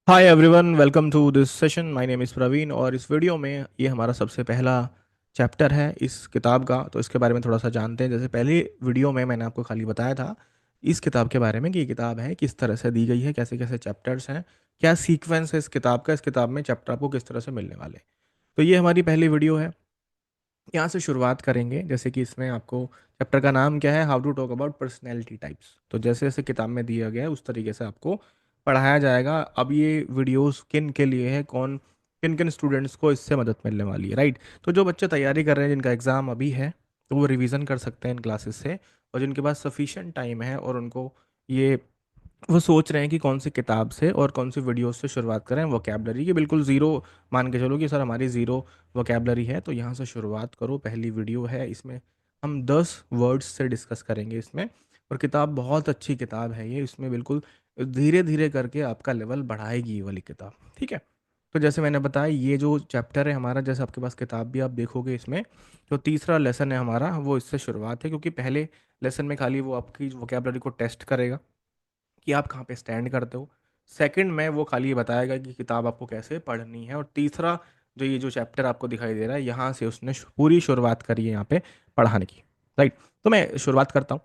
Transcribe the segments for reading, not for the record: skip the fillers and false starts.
Hi everyone, welcome to this session. My name is Praveen और इस video में ये हमारा सबसे पहला चैप्टर है इस किताब का। तो इसके बारे में थोड़ा सा जानते हैं। जैसे पहले वीडियो में मैंने आपको खाली बताया था इस किताब के बारे में कि ये किताब है किस तरह से दी गई है, कैसे कैसे चैप्टर्स हैं, क्या सीक्वेंस है इस किताब का, इस किताब में चैप्टर आपको किस तरह से मिलने वाले हैं। तो ये हमारी पहली वीडियो है। यहाँ से शुरुआत करेंगे। जैसे कि इसमें आपको चैप्टर का नाम क्या है, how to talk about personality types. तो जैसे जैसे किताब में दिया गया है उस तरीके से आपको पढ़ाया जाएगा। अब ये वीडियोस किन के लिए है, कौन किन किन स्टूडेंट्स को इससे मदद मिलने वाली है, राइट। तो जो बच्चे तैयारी कर रहे हैं, जिनका एग्ज़ाम अभी है, तो वो रिवीजन कर सकते हैं इन क्लासेस से। और जिनके पास सफिशिएंट टाइम है और उनको ये वो सोच रहे हैं कि कौन सी किताब से और कौन सी वीडियो से शुरुआत करें, वोकेबलरी की बिल्कुल ज़ीरो मान के चलो कि सर हमारी ज़ीरो वोकेबलरी है, तो यहाँ से शुरुआत करो। पहली वीडियो है, इसमें हम 10 वर्ड्स से डिस्कस करेंगे इसमें। और किताब बहुत अच्छी किताब है ये, इसमें बिल्कुल धीरे धीरे करके आपका लेवल बढ़ाएगी ये वाली किताब, ठीक है। तो जैसे मैंने बताया, ये जो चैप्टर है हमारा, जैसे आपके पास किताब भी आप देखोगे, इसमें जो तीसरा लेसन है हमारा वो इससे शुरुआत है। क्योंकि पहले लेसन में खाली वो आपकी वोकेबलरी को टेस्ट करेगा कि आप कहाँ पे स्टैंड करते हो। सेकंड में वो खाली ये बताएगा कि किताब आपको कैसे पढ़नी है। और तीसरा जो ये जो चैप्टर आपको दिखाई दे रहा है, यहाँ से उसने पूरी शुरुआत करी है यहाँ पे पढ़ाने की, राइट। तो मैं शुरुआत करता हूँ।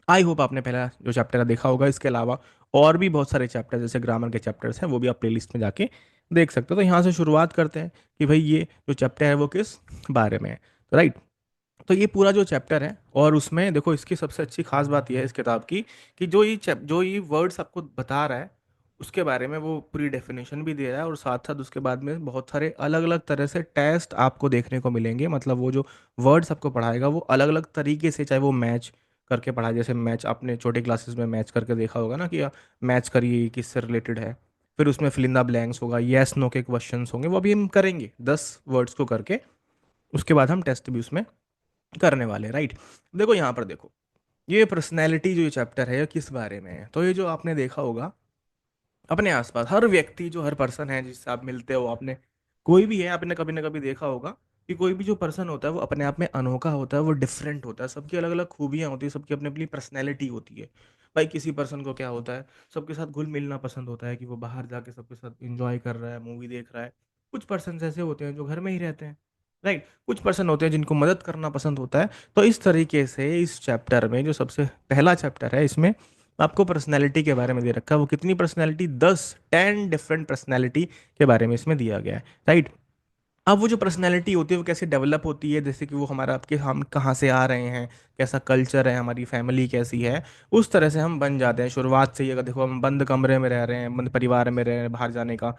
आई होप आपने पहला जो चैप्टर है देखा होगा। इसके अलावा और भी बहुत सारे चैप्टर जैसे ग्रामर के चैप्टर्स हैं, वो भी आप प्लेलिस्ट में जाके देख सकते हो। तो यहाँ से शुरुआत करते हैं कि भाई ये जो चैप्टर है वो किस बारे में है, तो राइट। तो ये पूरा जो चैप्टर है, और उसमें देखो इसकी सबसे अच्छी खास बात यह है इस किताब की कि जो ये वर्ड्स आपको बता रहा है उसके बारे में वो पूरी डेफिनेशन भी दे रहा है। और साथ साथ उसके बाद में बहुत सारे अलग अलग तरह से टेस्ट आपको देखने को मिलेंगे। मतलब वो जो वर्ड्स आपको पढ़ाएगा वो अलग अलग तरीके से, चाहे वो मैच करके पढ़ाए, जैसे मैच आपने छोटे क्लासेस में मैच करके देखा होगा ना कि मैच करिए किससे रिलेटेड है। फिर उसमें फिल इन द ब्लैंक्स होगा, येस नो के क्वेश्चंस होंगे, वो भी हम करेंगे 10 वर्ड्स को करके। उसके बाद हम टेस्ट भी उसमें करने वाले, राइट। देखो यहाँ पर देखो, ये पर्सनैलिटी जो ये चैप्टर है ये किस बारे में है। तो ये जो आपने देखा होगा अपने आसपास हर व्यक्ति, जो हर पर्सन है जिससे आप मिलते हो, आपने कोई भी है, आपने कभी ना कभी देखा होगा कि कोई भी जो पर्सन होता है वो अपने आप में अनोखा होता है, वो डिफरेंट होता है। सबकी अलग अलग खूबियां होती है, सबकी अपनी अपनी पर्सनैलिटी होती है। भाई किसी पर्सन को क्या होता है, सबके साथ घुल मिलना पसंद होता है कि वो बाहर जाके सबके साथ इंजॉय कर रहा है, मूवी देख रहा है। कुछ पर्सन ऐसे होते हैं जो घर में ही रहते हैं, राइट। कुछ पर्सन होते हैं जिनको मदद करना पसंद होता है। तो इस तरीके से इस चैप्टर में जो सबसे पहला चैप्टर है, इसमें आपको पर्सनैलिटी के बारे में दे रखा है। वो कितनी पर्सनैलिटी, 10 डिफरेंट पर्सनैलिटी के बारे में इसमें दिया गया है, राइट। अब वो जो पर्सनैलिटी होती है वो कैसे डेवलप होती है, जैसे कि वो हमारा आपके हम कहाँ से आ रहे हैं, कैसा कल्चर है, हमारी फैमिली कैसी है, उस तरह से हम बन जाते हैं शुरुआत से ही। अगर देखो हम बंद कमरे में रह रहे हैं, बंद परिवार में रह रहे हैं, बाहर जाने का,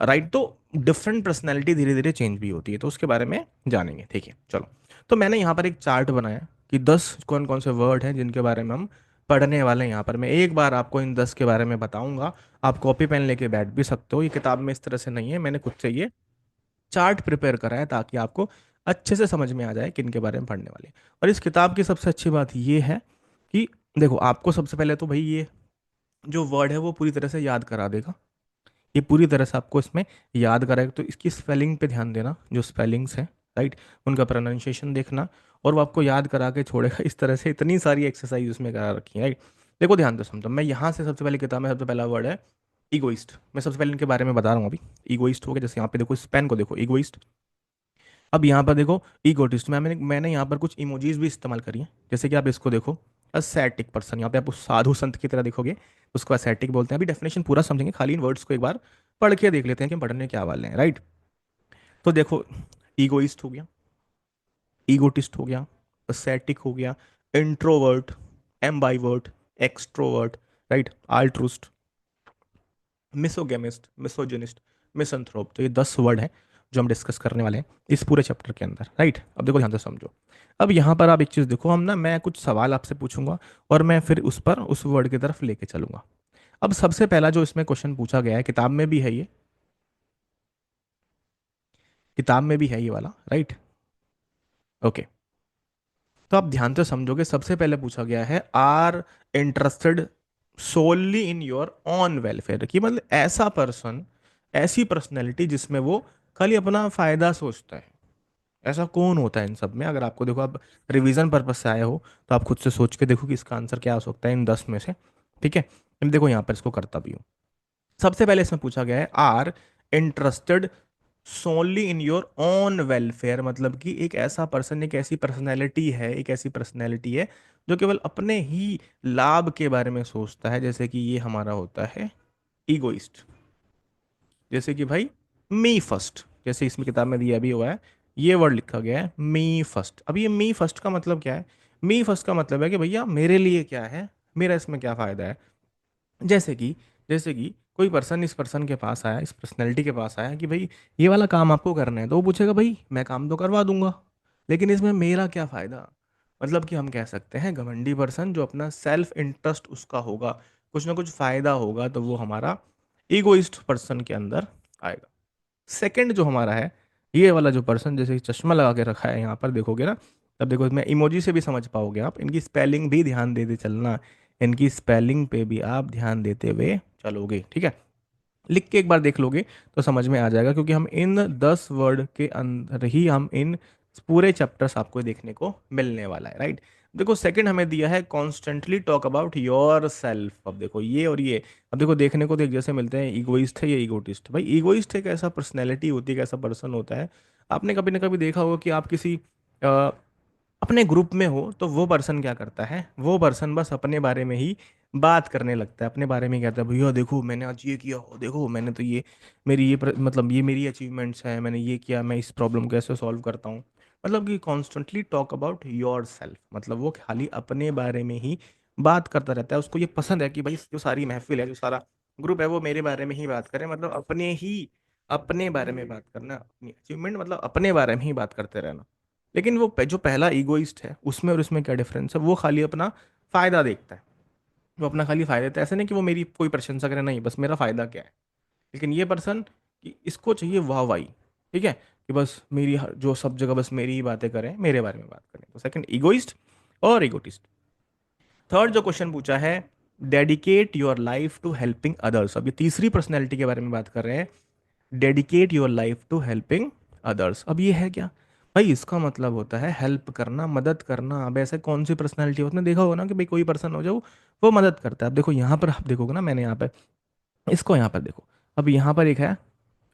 राइट। तो डिफरेंट पर्सनैलिटी धीरे धीरे चेंज भी होती है, तो उसके बारे में जानेंगे, ठीक है। चलो, तो मैंने यहाँ पर एक चार्ट बनाया कि 10 कौन कौन से वर्ड हैं जिनके बारे में हम पढ़ने वाले हैं। यहाँ पर मैं एक बार आपको इन 10 के बारे में बताऊंगा। आप कॉपी पेन लेके बैठ भी सकते हो, ये किताब में इस तरह से नहीं है, मैंने खुद से ये चार्ट प्रिपेयर करा है ताकि आपको अच्छे से समझ में आ जाए किन के बारे में पढ़ने वाले हैं। और इस किताब की सबसे अच्छी बात ये है कि देखो, आपको सबसे पहले तो भाई ये जो वर्ड है वो पूरी तरह से याद करा देगा। ये पूरी तरह से आपको इसमें याद कराएगा। तो इसकी स्पेलिंग पे ध्यान देना, जो स्पेलिंग्स हैं, राइट, उनका प्रोनाउंसिएशन देखना। और वो आपको याद करा के छोड़ेगा। इस तरह से इतनी सारी एक्सरसाइज उसमें करा रखी है, राइट। देखो ध्यान से समझो, मैं यहाँ से सबसे पहले किताब में सबसे पहला वर्ड है ईगोइस्ट। मैं सबसे पहले इनके बारे में बता रहा हूँ अभी। ईगोइस्ट हो गया, जैसे यहाँ पे देखो इस पेन को देखो, ईगोइस्ट। अब यहाँ पर देखो ईगोटिस्ट, मैंने यहाँ पर कुछ इमोजीज भी इस्तेमाल करी है। जैसे कि आप इसको देखो, असैटिक पर्सन, यहाँ पे आप उस साधु संत की तरह देखोगे, उसको असैटिक बोलते हैं। अभी डेफिनेशन पूरा समझेंगे, खाली इन वर्ड्स को एक बार पढ़ के देख लेते हैं कि हम पढ़ने क्या वाले हैं, राइट। तो देखो, ईगोइस्ट हो गया, ईगोटिस्ट हो गया, असैटिक हो गया, इंट्रोवर्ट, एम्बाइवर्ट, एक्सट्रोवर्ट, राइट, आल्ट्रुस्ट, मिसोगेमिस्ट, मिसोजिनिस्ट, मिसंथ्रोप। तो ये 10 वर्ड हैं जो हम डिस्कस करने वाले हैं इस पूरे चैप्टर के अंदर, राइट। अब देखो ध्यान से समझो। अब यहाँ पर आप एक चीज़ देखो, हम ना मैं कुछ सवाल आपसे पूछूंगा और मैं फिर उस पर उस वर्ड की तरफ लेके चलूंगा। अब सबसे पहला जो इसमें क्वेश्चन पूछा गया है, किताब में भी है ये, किताब में भी है ये वाला, राइट, ओके। तो आप ध्यान से समझोगे, सबसे पहले पूछा गया है, are interested solely in your own welfare. कि मतलब ऐसा पर्सन, ऐसी पर्सनैलिटी जिसमें वो खाली अपना फायदा सोचता है, ऐसा कौन होता है इन सब में। अगर आपको देखो, आप रिवीजन पर्पज से आए हो तो आप खुद से सोच के देखो कि इसका आंसर क्या हो सकता है इन 10 में से, ठीक है। अब देखो यहाँ पर इसको करता भी हूँ। सबसे पहले इसमें पूछा गया है are interested solely in your own welfare, मतलब कि एक ऐसा पर्सन, एक ऐसी पर्सनैलिटी है, एक ऐसी पर्सनैलिटी है जो केवल अपने ही लाभ के बारे में सोचता है। जैसे कि ये हमारा होता है ईगोइस्ट। जैसे कि भाई मी फर्स्ट, जैसे इसमें किताब में दिया भी हुआ है, ये वर्ड लिखा गया है मी फर्स्ट। अब ये मी फर्स्ट का मतलब क्या है? मी फर्स्ट का मतलब है कि भैया मेरे लिए क्या है, मेरा इसमें क्या फ़ायदा है। जैसे कि कोई पर्सन इस पर्सन के पास आया, इस पर्सनैलिटी के पास आया कि भाई ये वाला काम आपको करना है, तो वो पूछेगा भाई मैं काम तो करवा दूंगा, लेकिन इसमें मेरा क्या फ़ायदा। मतलब कि हम कह सकते हैं घमंडी पर्सन, जो अपना सेल्फ इंटरेस्ट उसका होगा, कुछ ना कुछ फ़ायदा होगा, तो वो हमारा ईगोइस्ट पर्सन के अंदर आएगा। सेकंड जो हमारा है, ये वाला जो पर्सन, जैसे चश्मा लगा के रखा है यहाँ पर देखोगे ना, तब देखो इसमें इमोजी से भी समझ पाओगे आप। इनकी स्पेलिंग भी ध्यान देते चलना, इनकी स्पेलिंग पे भी आप ध्यान देते हुए चलोगे, ठीक है। लिख के एक बार देख लोगे तो समझ में आ जाएगा, क्योंकि हम इन 10 वर्ड के अंदर ही हम इन पूरे चैप्टर्स आपको देखने को मिलने वाला है, राइट। देखो सेकंड हमें दिया है constantly talk about your self. अब देखो ये और ये, अब देखो देखने को तो एक जैसे मिलते हैं, ईगोइस्ट है ये ईगोटिस्ट। भाई ईगोइस्ट एक ऐसा पर्सनैलिटी होती है, एक ऐसा पर्सन होता है, आपने कभी ना कभी देखा होगा कि आप किसी अपने ग्रुप में हो, तो वो पर्सन क्या करता है, वो पर्सन बस अपने बारे में ही बात करने लगता है, अपने बारे में कहता है भैया देखो मैंने आज ये किया, हो देखो मैंने तो ये, मेरी ये मतलब ये मेरी अचीवमेंट्स हैं, मैंने ये किया, मैं इस प्रॉब्लम को ऐसे सॉल्व करता हूँ। मतलब कि constantly talk about your self, मतलब वो खाली अपने बारे में ही बात करता रहता है। उसको ये पसंद है कि भाई जो सारी महफिल है, जो सारा ग्रुप है, वो मेरे बारे में ही बात करे, मतलब अपने बारे में बात करना, अपनी अचीवमेंट, मतलब अपने बारे में ही बात करते रहना। लेकिन वो जो पहला ईगोइस्ट है, उसमें और इसमें क्या डिफरेंस है, वो खाली अपना फायदा देखता है। वो अपना खाली फायदा देता है, ऐसे नहीं कि वो मेरी कोई प्रशंसा करे, नहीं, बस मेरा फायदा क्या है। लेकिन ये पर्सन कि इसको चाहिए वाह वाही, ठीक है, कि बस मेरी जो सब जगह बस मेरी ही बातें करें, मेरे बारे में बात करें। तो सेकंड ईगोइस्ट और ईगोटिस्ट। थर्ड जो क्वेश्चन पूछा है, dedicate your life to helping others. अब ये तीसरी पर्सनैलिटी के बारे में बात कर रहे हैं, dedicate your life to helping others. अब ये है क्या भाई? इसका मतलब होता है हेल्प करना, मदद करना। अब ऐसे कौन सी पर्सनैलिटी होती है, देखा होगा ना कि भाई कोई पर्सन हो जाओ वो मदद करता है। अब देखो यहाँ पर आप देखोगे ना, मैंने यहाँ पे इसको यहाँ पर देखो, अब यहाँ पर एक है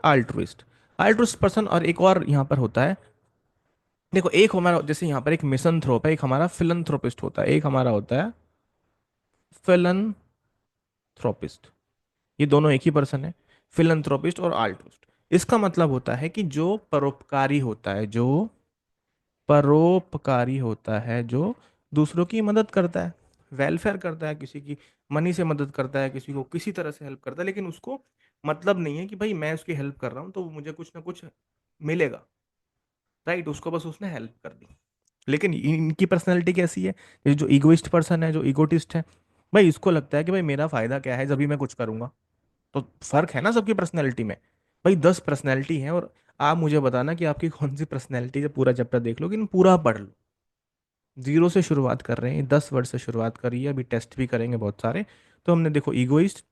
अल्ट्रुइस्ट, अल्ट्रुइस्ट पर्सन, और एक और यहाँ पर होता है, देखो एक हमारा जैसे यहाँ पर एक मिसनथ्रोप है, एक हमारा फिलंथ्रोपिस्ट होता है, एक हमारा होता है फिलंथ्रोपिस्ट। ये दोनों एक ही पर्सन है, फिलंथ्रोपिस्ट और अल्ट्रुइस्ट। इसका मतलब होता है कि जो परोपकारी होता है, जो परोपकारी होता है, जो दूसरों की मदद करता है, वेलफेयर करता है, किसी की मनी से मदद करता है, किसी को किसी तरह से हेल्प करता है, लेकिन उसको मतलब नहीं है कि भाई मैं उसकी हेल्प कर रहा हूँ तो मुझे कुछ ना कुछ मिलेगा, राइट। उसको बस उसने हेल्प कर दी। लेकिन इनकी पर्सनैलिटी कैसी है, ये जो इगोइस्ट पर्सन है, जो इगोटिस्ट है, भाई इसको लगता है कि भाई मेरा फायदा क्या है जब भी मैं कुछ करूंगा। तो फर्क है ना सबकी पर्सनैलिटी में। भाई 10 पर्सनैलिटी हैं, और आप मुझे बताना कि आपकी कौन सी पर्सनैलिटी, जब पूरा चैप्टर देख लो कि पूरा पढ़ लो। जीरो से शुरुआत कर रहे हैं, 10 वर्ड से शुरुआत करी है, अभी टेस्ट भी करेंगे बहुत सारे। तो हमने देखो ईगोइस्ट,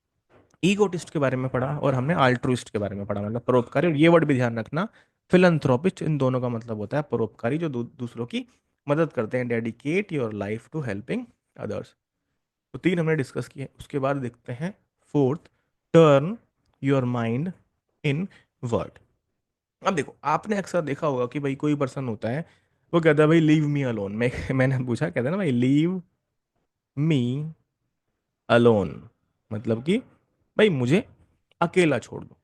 ईगोटिस्ट के बारे में पढ़ा, और हमने अल्ट्रुइस्ट के बारे में पढ़ा, मतलब परोपकारी। और ये वर्ड भी ध्यान रखना, फिलंथ्रोपिस्ट, इन दोनों का मतलब होता है परोपकारी, जो दूसरों की मदद करते हैं। Dedicate your life to helping others. तो तीन हमने डिस्कस किए, उसके बाद देखते हैं fourth, turn your mind inward. अब देखो आपने अक्सर देखा होगा कि भाई कोई पर्सन होता है, वो कहता है भाई लीव मी अलोन। मैंने पूछा, कहता है ना भाई लीव मी अलोन, मतलब कि भाई मुझे अकेला छोड़ दो,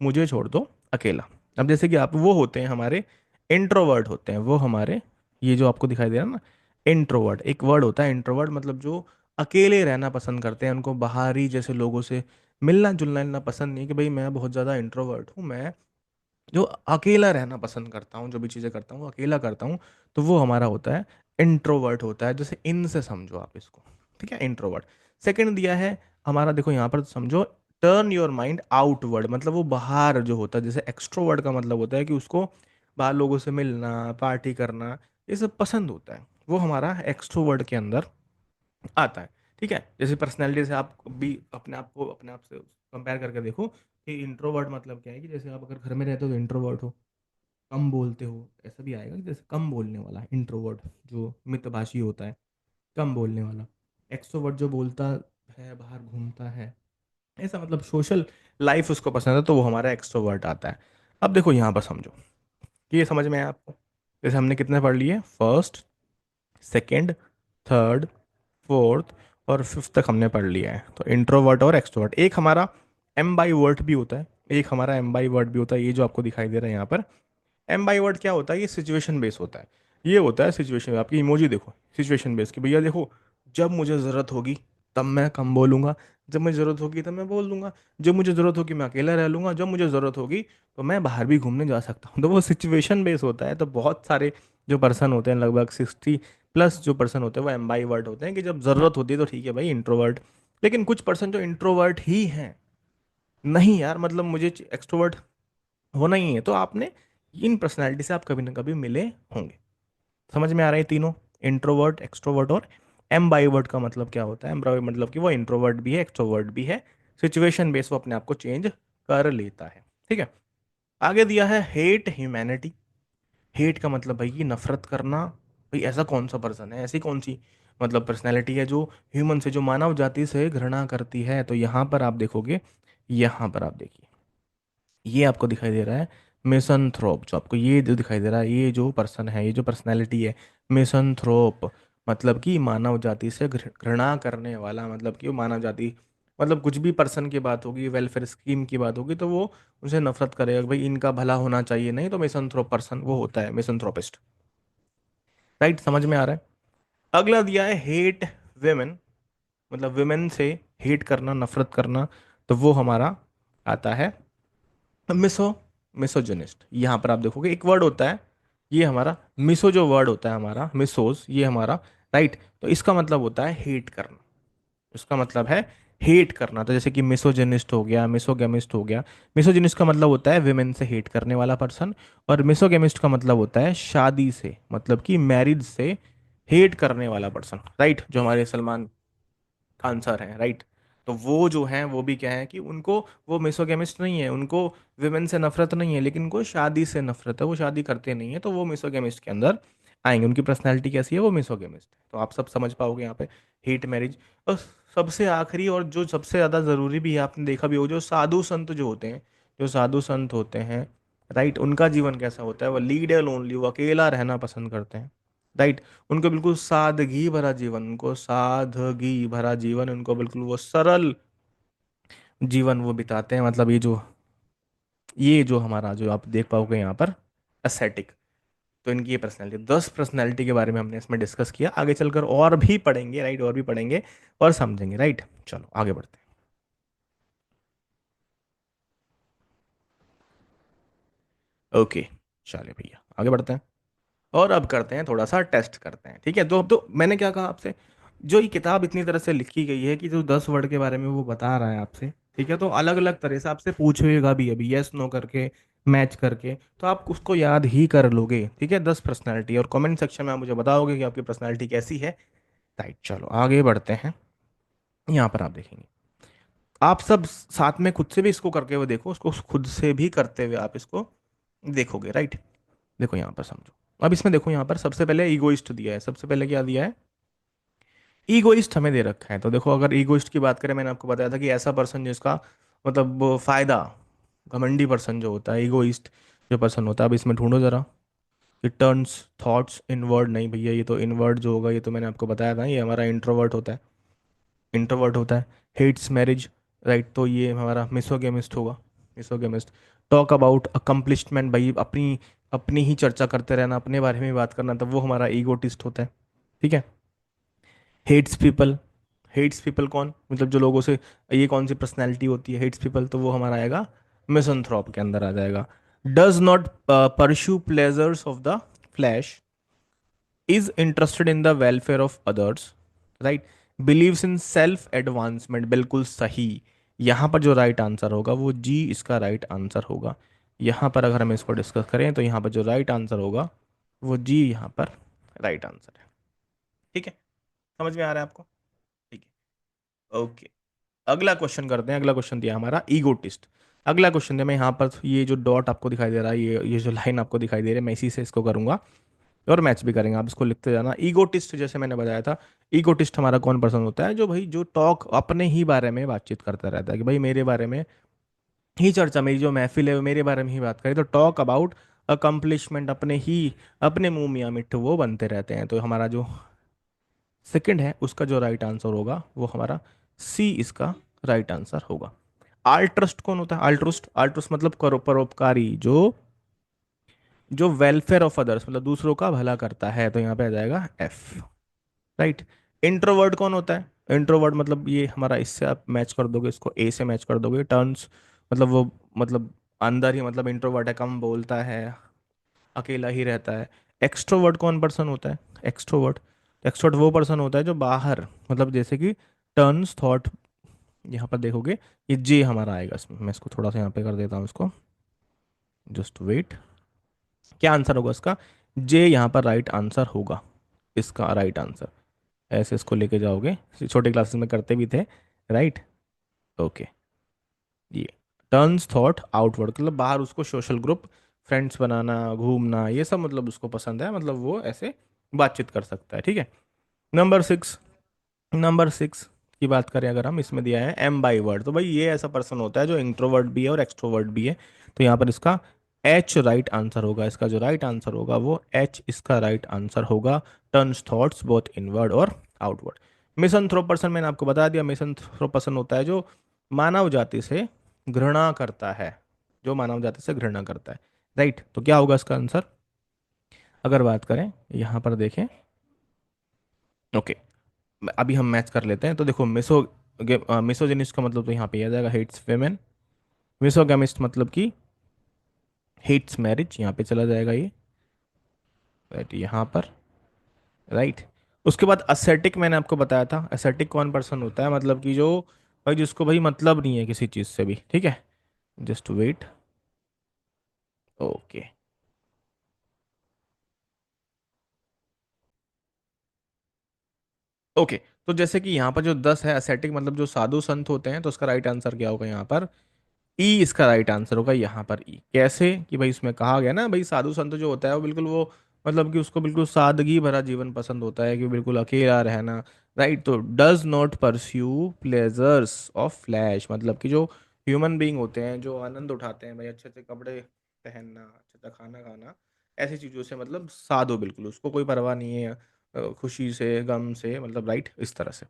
मुझे छोड़ दो अकेला। अब जैसे कि आप वो होते हैं हमारे इंट्रोवर्ट होते हैं, वो हमारे, ये जो आपको दिखाई दे रहा है ना, इंट्रोवर्ट एक वर्ड होता है। इंट्रोवर्ट मतलब जो अकेले रहना पसंद करते हैं, उनको बाहरी जैसे लोगों से मिलना जुलना इतना पसंद नहीं है, कि भाई मैं बहुत ज़्यादा इंट्रोवर्ट हूँ, मैं जो अकेला रहना पसंद करता हूँ, जो भी चीज़ें करता हूँ अकेला करता हूँ, तो वो हमारा होता है इंट्रोवर्ट होता है। जैसे इन से समझो आप इसको, ठीक है, इंट्रोवर्ट। सेकंड दिया है हमारा, देखो यहाँ पर समझो, टर्न योर माइंड आउटवर्ड, मतलब वो बाहर जो होता है। जैसे एक्सट्रोवर्ट का मतलब होता है कि उसको बाहर लोगों से मिलना, पार्टी करना, ये सब पसंद होता है, वो हमारा एक्सट्रोवर्ट के अंदर आता है, ठीक है। जैसे पर्सनैलिटी से आप भी अपने आप से कंपेयर करके देखो कि इंट्रोवर्ट मतलब क्या है, कि जैसे आप अगर घर में रहते हो तो इंट्रोवर्ट हो, कम बोलते हो, ऐसा भी आएगा कि जैसे कम बोलने वाला इंट्रोवर्ट, जो मितभाषी होता है, कम बोलने वाला। एक्सट्रोवर्ट जो बोलता है, बाहर घूमता है, ऐसा मतलब सोशल लाइफ उसको पसंद है, तो वो हमारा एक्सट्रोवर्ट आता है। अब देखो यहाँ पर समझो कि ये समझ में आया आपको। जैसे हमने कितने पढ़ लिए, फर्स्ट, सेकंड, थर्ड, फोर्थ और फिफ्थ तक हमने पढ़ लिया है। तो इंट्रोवर्ट और एक्सट्रोवर्ट, एक हमारा एम बाई वर्ट भी होता है, एक हमारा एम बाई वर्ट भी होता है। ये जो आपको दिखाई दे रहा है यहाँ पर, एम बाई वर्ड क्या होता है, ये सिचुएशन बेस होता है। ये होता है सिचुएशन, आपकी इमोजी देखो सिचुएशन बेस की, भैया देखो, जब मुझे ज़रूरत होगी तब मैं कम बोलूंगा, जब मुझे ज़रूरत होगी तब मैं बोल दूंगा, जब मुझे ज़रूरत होगी मैं अकेला रह लूंगा, जब मुझे ज़रूरत होगी तो मैं बाहर भी घूमने जा सकता हूँ। तो वो सिचुएशन बेस होता है। तो बहुत सारे जो पर्सन होते हैं, लगभग 60+ जो पर्सन होते हैं, वो एम बाई वर्ड होते हैं कि जब ज़रूरत होती है तो ठीक है भाई इंट्रोवर्ट। लेकिन कुछ पर्सन जो इंट्रोवर्ट ही हैं, नहीं यार मतलब मुझे एक्सट्रोवर्ट होना ही है, तो आपने इन पर्सनैलिटी से आप कभी ना कभी मिले होंगे। समझ में आ रहा है तीनों, इंट्रोवर्ट, एक्सट्रोवर्ट और एम्बाइवर्ट का मतलब क्या होता है। एम्बाइवर्ट मतलब कि वो इंट्रोवर्ट भी है, एक्सट्रोवर्ट भी है, सिचुएशन बेस वो अपने आप को चेंज कर लेता है। ठीक है। आगे दिया है हेट ह्यूमैनिटी। हेट का मतलब भाई कि नफरत करना। भाई ऐसा कौन सा पर्सन है, ऐसी कौन सी मतलब पर्सनैलिटी है जो ह्यूमन से, जो मानव जाति से घृणा करती है। तो यहाँ पर आप देखोगे, यहाँ पर आप देखिए, ये आपको दिखाई दे रहा है मिसंथ्रोप। जो आपको ये जो दिखाई दे रहा है, ये जो पर्सन है, ये जो पर्सनैलिटी है, मिसंथ्रोप, मतलब कि मानव जाति से घृणा करने वाला। मतलब कि वो मानव जाति, मतलब कुछ भी पर्सन की बात होगी, वेलफेयर स्कीम की बात होगी, तो वो उनसे नफरत करेगा कि भाई इनका भला होना चाहिए, नहीं तो मिसंथ्रोप पर्सन वो होता है, मिसंथ्रोपिस्ट। राइट, समझ में आ रहा है। अगला दिया है हेट वेमेन, मतलब विमेन से हेट करना, नफरत करना। तो वो हमारा आता है मिसो मिसोजिनिस्ट। यहाँ पर आप देखोगे एक वर्ड होता है, ये हमारा मिसो, जो वर्ड होता है हमारा मिसोस, ये हमारा, राइट। तो इसका मतलब होता है हेट करना, इसका मतलब है हेट करना। तो जैसे कि मिसोजिनिस्ट हो गया, मिसोगेमिस्ट हो गया। मिसोजिनिस्ट का मतलब होता है विमेन से हेट करने वाला पर्सन, और मिसोगेमिस्ट का मतलब होता है शादी से, मतलब कि मैरिज से हेट करने वाला पर्सन, राइट। जो हमारे सलमान आंसर है, राइट। तो वो जो है वो भी क्या है कि उनको, वो मिसोगेमिस्ट नहीं है, उनको विमेन से नफरत नहीं है, लेकिन उनको शादी से नफरत है, वो शादी करते नहीं है, तो वो मिसोगेमिस्ट के अंदर आएंगे। उनकी पर्सनैलिटी कैसी है, वो मिसोगेमिस्ट है। तो आप सब समझ पाओगे यहाँ पे हेट मैरिज। और सबसे आखिरी और जो सबसे ज़्यादा ज़रूरी भी है, आपने देखा भी हो, जो साधु संत जो होते हैं, जो साधु संत होते हैं, राइट, उनका जीवन कैसा होता है, वो लीड लोनली, वो अकेला रहना पसंद करते हैं, राइट। उनको बिल्कुल सादगी भरा जीवन, उनको सादगी भरा जीवन, उनको बिल्कुल वो सरल जीवन वो बिताते हैं। मतलब ये जो हमारा, जो आप देख पाओगे यहाँ पर, एस्थेटिक। तो इनकी ये पर्सनैलिटी, 10 पर्सनैलिटी के बारे में हमने इसमें डिस्कस किया। आगे चलकर और भी पढ़ेंगे, राइट, और भी पढ़ेंगे और समझेंगे, राइट। चलो आगे बढ़ते हैं। ओके, चलिए भैया आगे बढ़ते हैं। और अब करते हैं थोड़ा सा टेस्ट करते हैं, ठीक है। तो मैंने क्या कहा आपसे, जो ये किताब इतनी तरह से लिखी गई है कि जो 10 वर्ड के बारे में वो बता रहा है आपसे, ठीक है, तो अलग अलग तरह से आपसे पूछेगा भी अभी, यस नो करके, मैच करके, तो आप उसको याद ही कर लोगे, ठीक है। 10 पर्सनैलिटी, और कमेंट सेक्शन में आप मुझे बताओगे कि आपकी पर्सनैलिटी कैसी है, राइट। चलो आगे बढ़ते हैं। यहाँ पर आप देखेंगे, आप सब साथ में खुद से भी इसको करके हुए देखो, उसको खुद से भी करते हुए आप इसको देखोगे, राइट। देखो यहाँ पर समझो, अब इसमें देखो, यहाँ पर सबसे पहले ईगोइस्ट दिया है, सबसे पहले क्या दिया है, ईगोइस्ट हमें दे रखा है। तो देखो अगर ईगोइस्ट की बात करें, मैंने आपको बताया था कि ऐसा पर्सन जिसका मतलब वो फायदा, घमंडी पर्सन जो होता है, ईगोइस्ट जो पर्सन होता है। अब इसमें ढूंढो जरा, कि टर्न्स थॉट्स इनवर्ड, नहीं भैया, ये तो इनवर्ड जो होगा, ये तो मैंने आपको बताया था, ये हमारा इंट्रोवर्ट होता है, इंट्रोवर्ट होता है। हेट्स मैरिज, राइट, तो ये हमारा मिसोगेमिस्ट होगा, मिसोगेमिस्ट। टॉक अबाउट अकम्पलिशमेंट, भाई अपनी अपनी ही चर्चा करते रहना, अपने बारे में बात करना, तब वो हमारा ईगोटिस्ट होता है, ठीक है। हेट्स पीपल, हेट्स पीपल कौन, मतलब जो लोगों से, ये कौन सी पर्सनैलिटी होती है हेट्स पीपल, तो वो हमारा आएगा मिसंथ्रोप के अंदर आ जाएगा। Does not pursue pleasures of the flash, is interested in the welfare of others, right, believes in self advancement, बिल्कुल सही। यहाँ पर जो राइट आंसर होगा वो जी, इसका राइट आंसर होगा। यहाँ पर अगर हम इसको डिस्कस करें, तो यहाँ पर जो राइट आंसर होगा वो जी, यहाँ पर राइट आंसर है, ठीक है। समझ में आ रहा है आपको, ठीक है, ओके। अगला क्वेश्चन करते हैं। अगला क्वेश्चन दिया हमारा ईगोटिस्ट। अगला क्वेश्चन दिया, मैं यहाँ पर ये जो डॉट आपको दिखाई दे रहा है, ये जो लाइन आपको दिखाई दे रही है, मैं इसी से इसको करूंगा। और मैच भी करेंगे, आप इसको लिखते जाना। ईगोटिस्ट जैसे मैंने बताया था, ईगोटिस्ट हमारा कौन पर्सन होता है, जो भाई जो टॉक अपने ही बारे में बातचीत करता रहता है कि भाई मेरे बारे में ही चर्चा, मेरी जो महफिल है वो मेरे बारे में ही बात करे, तो टॉक अबाउट अकम्पलिशमेंट, अपने ही अपने मुंह मियाँ मिट्ठू वो बनते रहते हैं। तो हमारा जो सेकंड है उसका जो राइट आंसर होगा वो हमारा सी इसका राइट आंसर होगा। आल्ट्रस्ट कौन होता है? आल्ट्रुस्ट, आल्ट्रुस्ट मतलब परोपकारी, जो जो वेलफेयर ऑफ अदर्स मतलब दूसरों का भला करता है, तो यहाँ पे आ जाएगा एफ। राइट। इंट्रोवर्ट कौन होता है? इंट्रोवर्ट मतलब ये हमारा, इससे आप मैच कर दोगे, इसको ए से मैच कर दोगे। टर्न्स मतलब वो, मतलब अंदर ही, मतलब इंट्रोवर्ट है, कम बोलता है, अकेला ही रहता है। एक्सट्रोवर्ट कौन पर्सन होता है? एक्सट्रोवर्ट, एक्सट्रोवर्ट वो पर्सन होता है जो बाहर, मतलब जैसे कि टर्न्स थॉट, यहाँ पर देखोगे ये जे हमारा आएगा इसमें। मैं इसको थोड़ा सा यहाँ पे कर देता हूँ इसको, जस्ट वेट। क्या आंसर होगा इसका? जे यहाँ पर राइट आंसर होगा, इसका राइट आंसर। ऐसे इसको लेके जाओगे, छोटे क्लासेस में करते भी थे। राइट। ओके। ये टर्न्स थॉट आउटवर्ड मतलब बाहर, उसको सोशल ग्रुप, फ्रेंड्स बनाना, घूमना, ये सब मतलब उसको पसंद है, मतलब वो ऐसे बातचीत कर सकता है। ठीक है। नंबर सिक्स, नंबर सिक्स की बात करें अगर हम, इसमें दिया है एम बाई वर्ड, तो भाई ये ऐसा पर्सन होता है जो इंट्रोवर्ट भी है और एक्सट्रोवर्ट भी है। तो यहाँ पर इसका एच राइट आंसर होगा, इसका जो राइट आंसर होगा वो एच इसका राइट आंसर होगा। टर्न्स थॉट्स बोथ इनवर्ड और आउटवर्ड। मिसंथ्रोप पर्सन मैंने आपको बता दिया, मिसंथ्रोप पर्सन होता है जो मानव जाति से घृणा करता है, जो मानव जाति से घृणा करता है। राइट। तो क्या होगा इसका आंसर? अगर बात करें यहाँ पर देखें, ओके, अभी हम मैच कर लेते हैं। तो देखो मिसोजिनिस्ट का मतलब तो यहाँ पे आ जाएगा हेट्स वेमेन। मिसोगेमिस्ट मतलब कि हेट्स मैरिज, यहाँ पे चला जाएगा ये। राइट, यहाँ पर। राइट। उसके बाद असेटिक मैंने आपको बताया था, असेटिक कौन पर्सन होता है, मतलब कि जो भाई जिसको भाई मतलब नहीं है किसी चीज़ से भी। ठीक है। Just wait. ओके। ओके। तो जैसे कि यहाँ पर जो 10 है, असेटिक मतलब जो साधु संत होते हैं, तो उसका राइट आंसर क्या होगा यहाँ पर? ई इसका राइट आंसर होगा यहाँ पर। ई कैसे कि भाई इसमें कहा गया ना भाई साधु संत जो होता है वो बिल्कुल वो, मतलब कि उसको बिल्कुल सादगी भरा जीवन पसंद होता है, कि बिल्कुल अकेला रहना। राइट। तो does not pursue pleasures of flash, मतलब कि जो ह्यूमन बीइंग होते हैं जो आनंद उठाते हैं भाई, अच्छे अच्छे कपड़े पहनना, अच्छा अच्छा खाना खाना, ऐसी चीजों से मतलब साधु, बिल्कुल उसको कोई परवाह नहीं है, खुशी से गम से, मतलब राइट इस तरह से।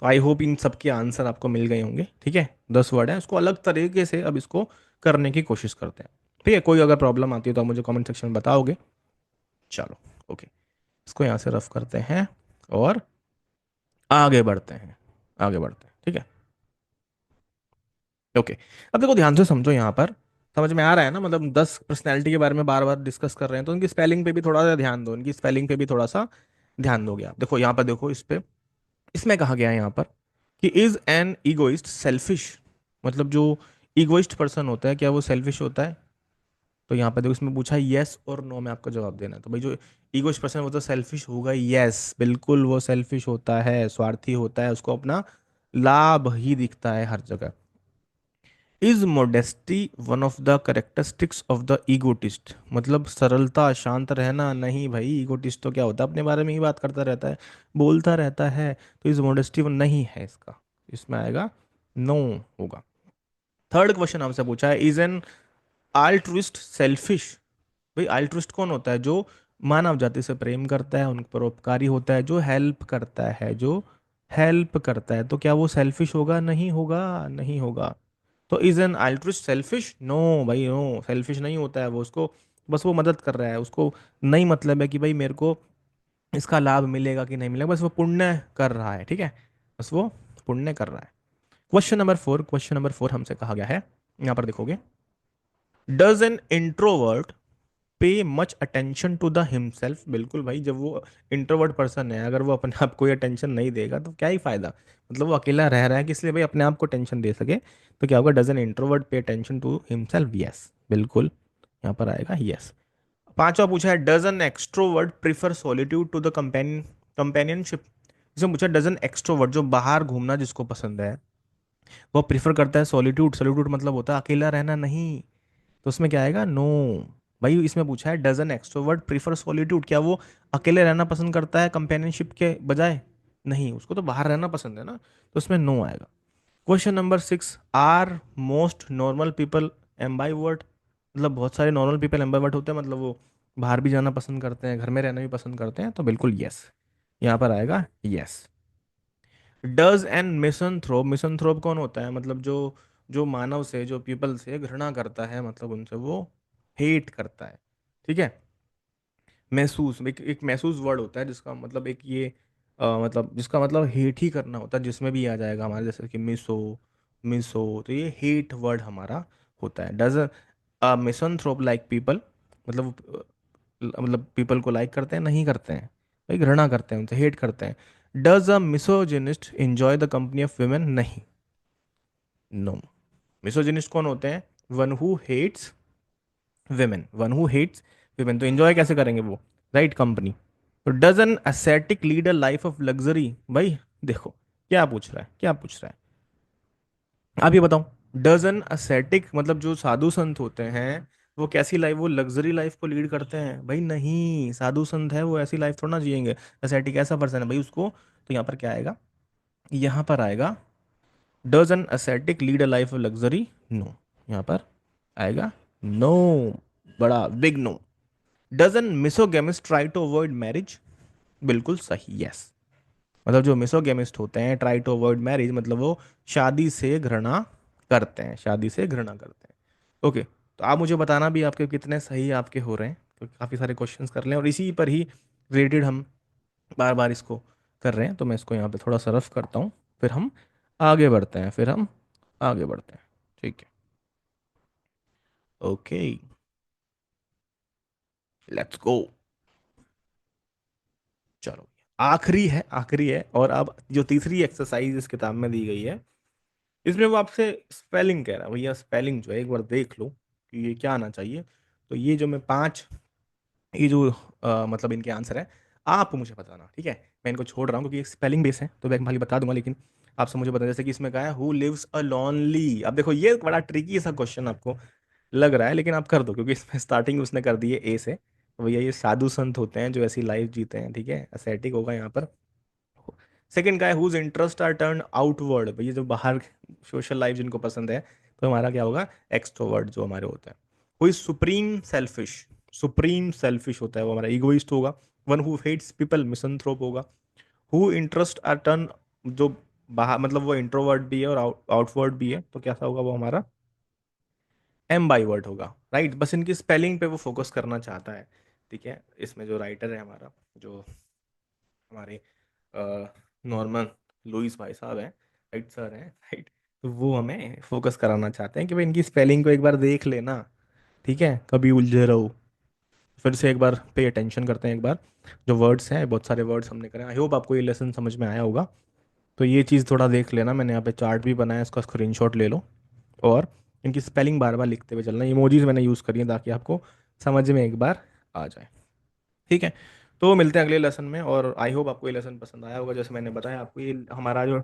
तो आई होप इन सब के आंसर आपको मिल गए होंगे। ठीक है। 10 वर्ड है, उसको अलग तरीके से अब इसको करने की कोशिश करते हैं। ठीक है। कोई अगर प्रॉब्लम आती है तो आप मुझे कमेंट सेक्शन में बताओगे। चलो। ओके। इसको यहाँ से रफ करते हैं और आगे बढ़ते हैं, आगे बढ़ते हैं। ठीक है। ओके। अब देखो ध्यान से समझो यहाँ पर, समझ में आ रहा है ना, मतलब 10 पर्सनैलिटी के बारे में बार बार डिस्कस कर रहे हैं, तो उनकी स्पेलिंग पे भी थोड़ा सा ध्यान दो, उनकी स्पेलिंग पे भी थोड़ा सा ध्यान दोगे आप। देखो यहाँ पर, देखो इस पे, इसमें कहा गया है यहाँ पर कि इज एन ईगोइस्ट सेल्फिश, मतलब जो ईगोइस्ट पर्सन होता है क्या वो सेल्फिश होता है? तो यहाँ पे देखो इसमें पूछा है यस और नो में आपको जवाब देना है। तो भाई जो ईगोइस्ट पर्सन वो तो सेल्फिश होगा, यस बिल्कुल वो सेल्फिश होता है, स्वार्थी होता है, उसको अपना लाभ ही दिखता है हर जगह। Is modesty one of the characteristics of the egotist, मतलब सरलता, शांत रहना? नहीं भाई, ईगोटिस्ट तो क्या होता है, अपने बारे में ही बात करता रहता है, बोलता रहता है। तो इज मोडेस्टी नहीं है इसका, इसमें आएगा नो होगा। थर्ड क्वेश्चन हमसे पूछा है इज एन आल्ट्रुइस्ट सेल्फिश। भाई अल्ट्रुइस्ट कौन होता है? जो मानव जाति से प्रेम करता है, उन पर उपकारी होता है, जो हेल्प करता है, जो हेल्प करता है, तो क्या वो सेल्फिश होगा? नहीं होगा, नहीं होगा। तो is an altruist selfish? No भाई, नो, सेल्फिश नहीं होता है वो, उसको बस वो मदद कर रहा है, उसको नहीं मतलब है कि भाई मेरे को इसका लाभ मिलेगा कि नहीं मिलेगा, बस वो पुण्य कर रहा है। ठीक है। बस वो पुण्य कर रहा है। क्वेश्चन नंबर 4, क्वेश्चन नंबर 4 हमसे कहा गया है, यहाँ पर देखोगे, does an introvert pay much attention to the himself. बिल्कुल भाई, जब वो इंट्रोवर्ट पर्सन है, अगर वो अपने आप को अटेंशन नहीं देगा तो क्या ही फायदा, मतलब वो अकेला रह रहा है किस लिए भाई, अपने आप को टेंशन दे सके। तो क्या होगा? Does an introvert pay attention to himself? Yes बिल्कुल, यहाँ पर आएगा यस। पांचवा पूछा है does an extrovert prefer solitude to the companionship. जिसमें पूछा डज एन एक्सट्रोवर्ट, जो बाहर घूमना जिसको पसंद है, वो प्रीफर करता है सॉलिट्यूड? सॉलिट्यूड मतलब होता है अकेला रहना? नहीं। तो उसमें क्या आएगा? नो। भाई इसमें पूछा है does an extrovert prefer solitude, क्या वो अकेले रहना पसंद करता है कंपेनियनशिप के बजाय? नहीं, उसको तो बाहर रहना पसंद है ना, तो उसमें नो आएगा। Question number 6, are most normal people ambivert, मतलब बहुत सारे नॉर्मल पीपल एम्बाइवर्ट होते हैं, मतलब वो बाहर भी जाना पसंद करते हैं, घर में रहना भी पसंद करते हैं, तो बिल्कुल यस, यहाँ पर आएगा यस। डज एन मिसनथ्रोप, मिसनथ्रोप कौन होता है, मतलब जो जो मानव से, जो पीपल से घृणा करता है, मतलब उनसे वो हेट करता है, ठीक है। महसूस, एक महसूस वर्ड होता है जिसका मतलब एक ये मतलब जिसका मतलब हेट ही करना होता है, जिसमें भी आ जाएगा हमारे, जैसे कि मिसो, मिसो, तो ये हेट वर्ड हमारा होता है। डज अ मिसनथ्रोप लाइक पीपल, मतलब मतलब पीपल को लाइक करते हैं? नहीं करते हैं भाई, घृणा करते हैं उनसे, हेट करते हैं। Does a misogynist enjoy the company of women? नहीं, नो। मिसोजिनिस्ट कौन होते हैं? One who hates women, one who hates women, तो एंजॉय कैसे करेंगे वो, राइट, कंपनी। तो does an ascetic lead a life of luxury? भाई देखो क्या पूछ रहा है, क्या पूछ रहा है, आप ये बताओ। डज एन ascetic मतलब जो साधु संत होते हैं, वो कैसी लाइफ, वो लग्जरी लाइफ को लीड करते हैं? भाई नहीं, साधु संत है वो ऐसी लाइफ थोड़ा ना जिएंगे। ascetic ऐसा पर्सन है भाई उसको, तो यहाँ पर क्या आएगा, यहाँ पर आएगा does an ascetic lead a life of luxury? No, यहाँ पर आएगा नो, बड़ा big no. Does a misogamist try to avoid marriage? बिल्कुल सही, यस। मतलब जो मिसोगेमिस्ट होते हैं, ट्राई टू अवॉइड मैरिज, मतलब वो शादी से घृणा करते हैं, शादी से घृणा करते हैं। ओके, तो आप मुझे बताना भी आपके कितने सही आपके हो रहे हैं, क्योंकि काफ़ी सारे क्वेश्चंस कर लें और इसी पर ही रिलेटेड हम बार बार इसको कर रहे हैं, तो मैं इसको यहाँ पे थोड़ा सा रफ करता हूँ, फिर हम आगे बढ़ते हैं, फिर हम आगे बढ़ते हैं, ठीक है। Okay, let's go. चलो, आखिरी है, आखिरी है, और अब जो तीसरी एक्सरसाइज इस किताब में दी गई है, इसमें वो आपसे स्पेलिंग कह रहा है, भैया स्पेलिंग जो है एक बार देख लो कि ये क्या आना चाहिए। तो ये जो मैं पांच, ये जो मतलब इनके आंसर है, आप मुझे बताना, ठीक है। मैं इनको छोड़ रहा हूँ क्योंकि स्पेलिंग बेस है, तो मैं खाली बता दूंगा, लेकिन आपसे मुझे बता, जैसे कि इसमें कहा है हु लिव्स अ लॉनली। अब देखो ये बड़ा ट्रिकी सा क्वेश्चन आपको लग रहा है, लेकिन आप कर दो, क्योंकि इसमें स्टार्टिंग उसने कर दी है ए से, तो भैया ये साधु संत होते हैं जो ऐसी लाइफ जीते हैं, ठीक है, एसेटिक होगा यहाँ पर। सेकंड का है whose interest are turn outward, भैया जो बाहर सोशल लाइफ जिनको पसंद है, तो हमारा क्या होगा, एक्सट्रोवर्ट जो हमारे होते हैं। हुई सुप्रीम सेल्फिश, सुप्रीम सेल्फिश होता है वो हमारा ईगोइस्ट होगा। वन हु हेट्स पीपल मिसंथ्रोप होगा। हु इंटरेस्ट आर टर्न, जो बाहर मतलब वो इंट्रोवर्ट भी है और आउटवर्ड भी है, तो कैसा होगा वो हमारा एम्बाइवर्ट होगा, राइट। बस इनकी स्पेलिंग पे वो फोकस करना चाहता है, ठीक है। इसमें जो राइटर है हमारा, जो हमारे नॉर्मन लुइस भाई साहब हैं, राइट सर हैं, राइट, तो वो हमें फोकस कराना चाहते हैं कि भाई इनकी स्पेलिंग को एक बार देख लेना, ठीक है, कभी उलझे रहो। फिर से एक बार पे अटेंशन करते हैं, एक बार जो वर्ड्स हैं, बहुत सारे वर्ड्स हमने करे, आई होप आपको ये लेसन समझ में आया होगा। तो ये चीज़ थोड़ा देख लेना, मैंने यहाँ पे चार्ट भी बनाया है, इसका स्क्रीनशॉट ले लो, और इनकी स्पेलिंग बार बार लिखते हुए चलना। इमोजीज मैंने यूज़ करी है ताकि आपको समझ में एक बार आ जाए, ठीक है। तो मिलते हैं अगले लेसन में, और आई होप आपको ये लेसन पसंद आया होगा। जैसे मैंने बताया आपको, ये हमारा जो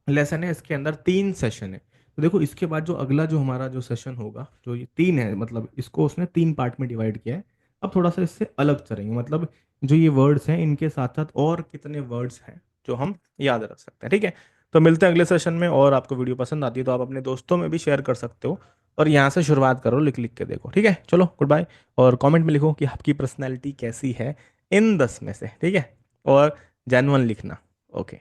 लेसन है इसके अंदर 3 सेशन है। तो देखो इसके बाद जो अगला जो हमारा जो सेशन होगा, जो ये 3 है, मतलब इसको उसने 3 पार्ट में डिवाइड किया है। अब थोड़ा सा इससे अलग चलेंगे, मतलब जो ये वर्ड्स हैं इनके साथ साथ और कितने वर्ड्स हैं जो हम याद रख सकते हैं, ठीक है। तो मिलते हैं अगले सेशन में, और आपको वीडियो पसंद आती है तो आप अपने दोस्तों में भी शेयर कर सकते हो, और यहाँ से शुरुआत करो, लिख लिख के देखो, ठीक है। चलो गुड बाय, और कमेंट में लिखो कि आपकी पर्सनैलिटी कैसी है इन 10 में से, ठीक है, और जेन्युइन लिखना। ओके।